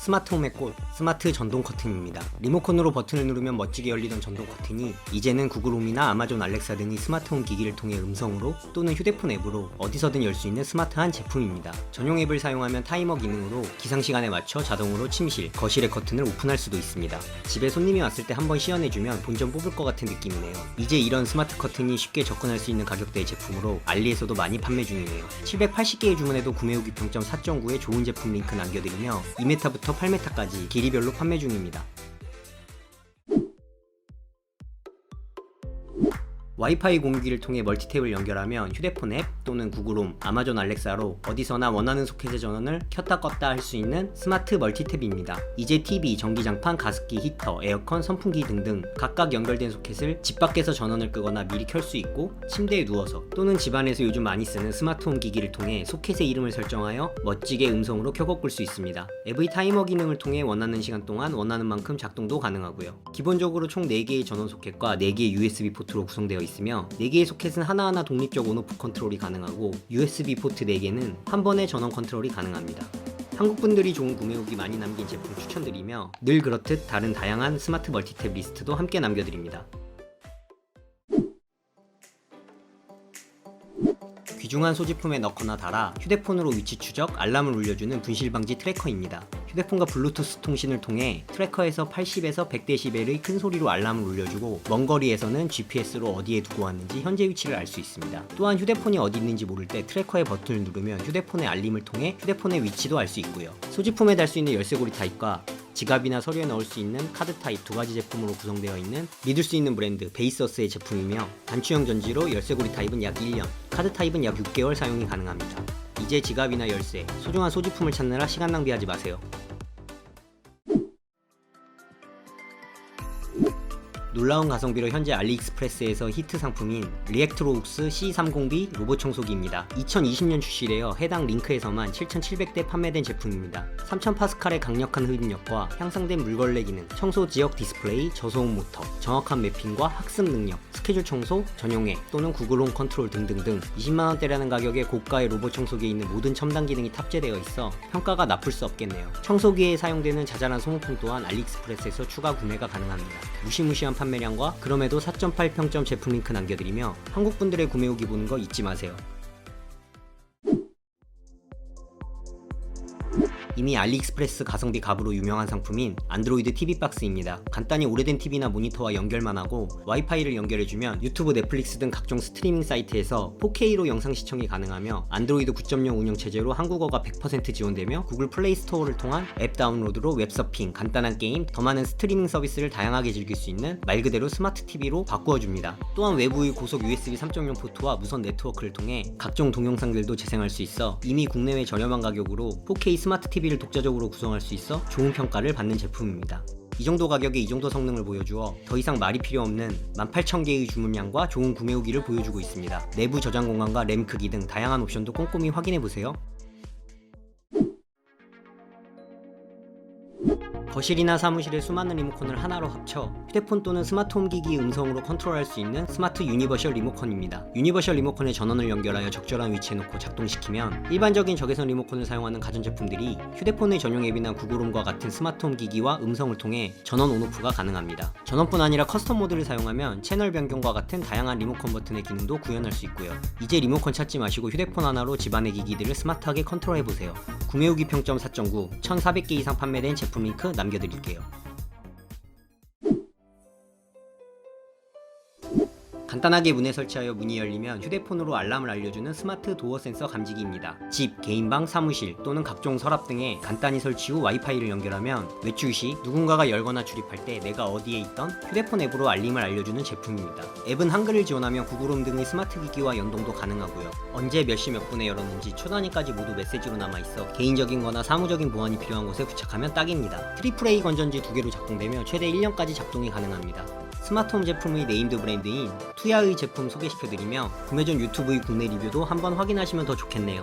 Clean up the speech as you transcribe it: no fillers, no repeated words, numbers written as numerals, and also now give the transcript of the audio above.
스마트홈의 꽃, 스마트 전동 커튼입니다. 리모컨으로 버튼을 누르면 멋지게 열리던 전동 커튼이 이제는 구글홈이나 아마존 알렉사 등의 스마트홈 기기를 통해 음성으로 또는 휴대폰 앱으로 어디서든 열 수 있는 스마트한 제품입니다. 전용 앱을 사용하면 타이머 기능으로 기상시간에 맞춰 자동으로 침실, 거실의 커튼을 오픈할 수도 있습니다. 집에 손님이 왔을 때 한번 시연해주면 본전 뽑을 것 같은 느낌이네요. 이제 이런 스마트 커튼이 쉽게 접근할 수 있는 가격대의 제품으로 알리에서도 많이 판매 중이네요. 780개의 주문에도 구매 후기 평점 4.9의 좋은 제품 링크 남겨드리며 2m부터 8m까지 길이별로 판매 중입니다. 와이파이 공유기를 통해 멀티탭을 연결하면 휴대폰 앱 또는 구글홈, 아마존 알렉사로 어디서나 원하는 소켓의 전원을 켰다 껐다 할 수 있는 스마트 멀티탭입니다. 이제 TV, 전기장판, 가습기, 히터, 에어컨, 선풍기 등등 각각 연결된 소켓을 집 밖에서 전원을 끄거나 미리 켤 수 있고 침대에 누워서 또는 집안에서 요즘 많이 쓰는 스마트홈 기기를 통해 소켓의 이름을 설정하여 멋지게 음성으로 켜고 끌 수 있습니다. 앱의 타이머 기능을 통해 원하는 시간 동안 원하는 만큼 작동도 가능하고요. 기본적으로 총 4개의 전원 소켓과 4개의 USB 포트로 구성되어 있으며 4개의 소켓은 하나하나 독립적 온오프 컨트롤이 가능하고 USB 포트 4개는 한 번에 전원 컨트롤이 가능합니다. 한국분들이 좋은 구매 후기 많이 남긴 제품 추천드리며 늘 그렇듯 다른 다양한 스마트 멀티탭 리스트도 함께 남겨드립니다. 귀중한 소지품에 넣거나 달아 휴대폰으로 위치 추적, 알람을 울려주는 분실 방지 트래커입니다. 휴대폰과 블루투스 통신을 통해 트래커에서 80에서 100dB의 큰 소리로 알람을 울려주고 먼 거리에서는 GPS로 어디에 두고 왔는지 현재 위치를 알 수 있습니다. 또한 휴대폰이 어디 있는지 모를 때 트래커의 버튼을 누르면 휴대폰의 알림을 통해 휴대폰의 위치도 알 수 있고요. 소지품에 달 수 있는 열쇠고리 타입과 지갑이나 서류에 넣을 수 있는 카드 타입 2가지 제품으로 구성되어 있는 믿을 수 있는 브랜드 베이서스의 제품이며 단추형 전지로 열쇠고리 타입은 약 1년, 카드 타입은 약 6개월 사용이 가능합니다. 이제 지갑이나 열쇠, 소중한 소지품을 찾느라 시간 낭비하지 마세요. 놀라운 가성비로 현재 알리익스프레스에서 히트 상품인 리액트로욱스 C30B 로봇 청소기입니다. 2020년 출시되어 해당 링크에서만 7,700대 판매된 제품입니다. 3000파스칼의 강력한 흡입력과 향상된 물걸레 기능, 청소 지역 디스플레이, 저소음 모터, 정확한 매핑과 학습 능력, 스케줄 청소, 전용 앱 또는 구글홈 컨트롤 등등등 20만원대라는 가격에 고가의 로봇 청소기에 있는 모든 첨단 기능이 탑재되어 있어 평가가 나쁠 수 없겠네요. 청소기에 사용되는 자잘한 소모품 또한 알리익스프레스에서 추가 구매가 가능합니다. 무시무시한 판매량과 그럼에도 4.8 평점 제품 링크 남겨드리며 한국분들의 구매 후기 보는 거 잊지 마세요. 이미 알리익스프레스 가성비 갑으로 유명한 상품인 안드로이드 TV 박스입니다. 간단히 오래된 TV나 모니터와 연결만 하고 와이파이를 연결해주면 유튜브, 넷플릭스 등 각종 스트리밍 사이트에서 4K로 영상 시청이 가능하며 안드로이드 9.0 운영체제로 한국어가 100% 지원되며 구글 플레이 스토어를 통한 앱 다운로드로 웹서핑, 간단한 게임, 더 많은 스트리밍 서비스를 다양하게 즐길 수 있는 말 그대로 스마트 TV로 바꾸어줍니다. 또한 외부의 고속 USB 3.0 포트와 무선 네트워크를 통해 각종 동영상들도 재생할 수 있어 이미 국내외 저렴한 가격으로 4K 스마트 TV를 독자적으로 구성할 수 있어 좋은 평가를 받는 제품입니다. 이 정도 가격에 이 정도 성능을 보여주어 더 이상 말이 필요 없는 18,000개의 주문량과 좋은 구매 후기를 보여주고 있습니다. 내부 저장 공간과 램 크기 등 다양한 옵션도 꼼꼼히 확인해보세요. 거실이나 사무실의 수많은 리모컨을 하나로 합쳐 휴대폰 또는 스마트홈 기기 음성으로 컨트롤할 수 있는 스마트 유니버셜 리모컨입니다. 유니버셜 리모컨에 전원을 연결하여 적절한 위치에 놓고 작동시키면 일반적인 적외선 리모컨을 사용하는 가전제품들이 휴대폰의 전용 앱이나 구글홈과 같은 스마트홈 기기와 음성을 통해 전원 온오프가 가능합니다. 전원뿐 아니라 커스텀 모드를 사용하면 채널 변경과 같은 다양한 리모컨 버튼의 기능도 구현할 수 있고요. 이제 리모컨 찾지 마시고 휴대폰 하나로 집안의 기기들을 스마트하게 컨트롤해보세요. 구매 후기 평점 4.9, 1,400개 이상 판매된 제품 링크 남겨드릴게요. 간단하게 문에 설치하여 문이 열리면 휴대폰으로 알람을 알려주는 스마트 도어 센서 감지기입니다. 집, 개인방, 사무실 또는 각종 서랍 등에 간단히 설치 후 와이파이를 연결하면 외출 시 누군가가 열거나 출입할 때 내가 어디에 있던 휴대폰 앱으로 알림을 알려주는 제품입니다. 앱은 한글을 지원하며 구글홈 등의 스마트 기기와 연동도 가능하고요. 언제 몇 시 몇 분에 열었는지 초단위까지 모두 메시지로 남아있어 개인적인 거나 사무적인 보안이 필요한 곳에 부착하면 딱입니다. AAA 건전지 2개로 작동되며 최대 1년까지 작동이 가능합니다. 스마트홈 제품의 네임드 브랜드인 투야의 제품 소개시켜드리며 구매 전 유튜브의 국내 리뷰도 한번 확인하시면 더 좋겠네요.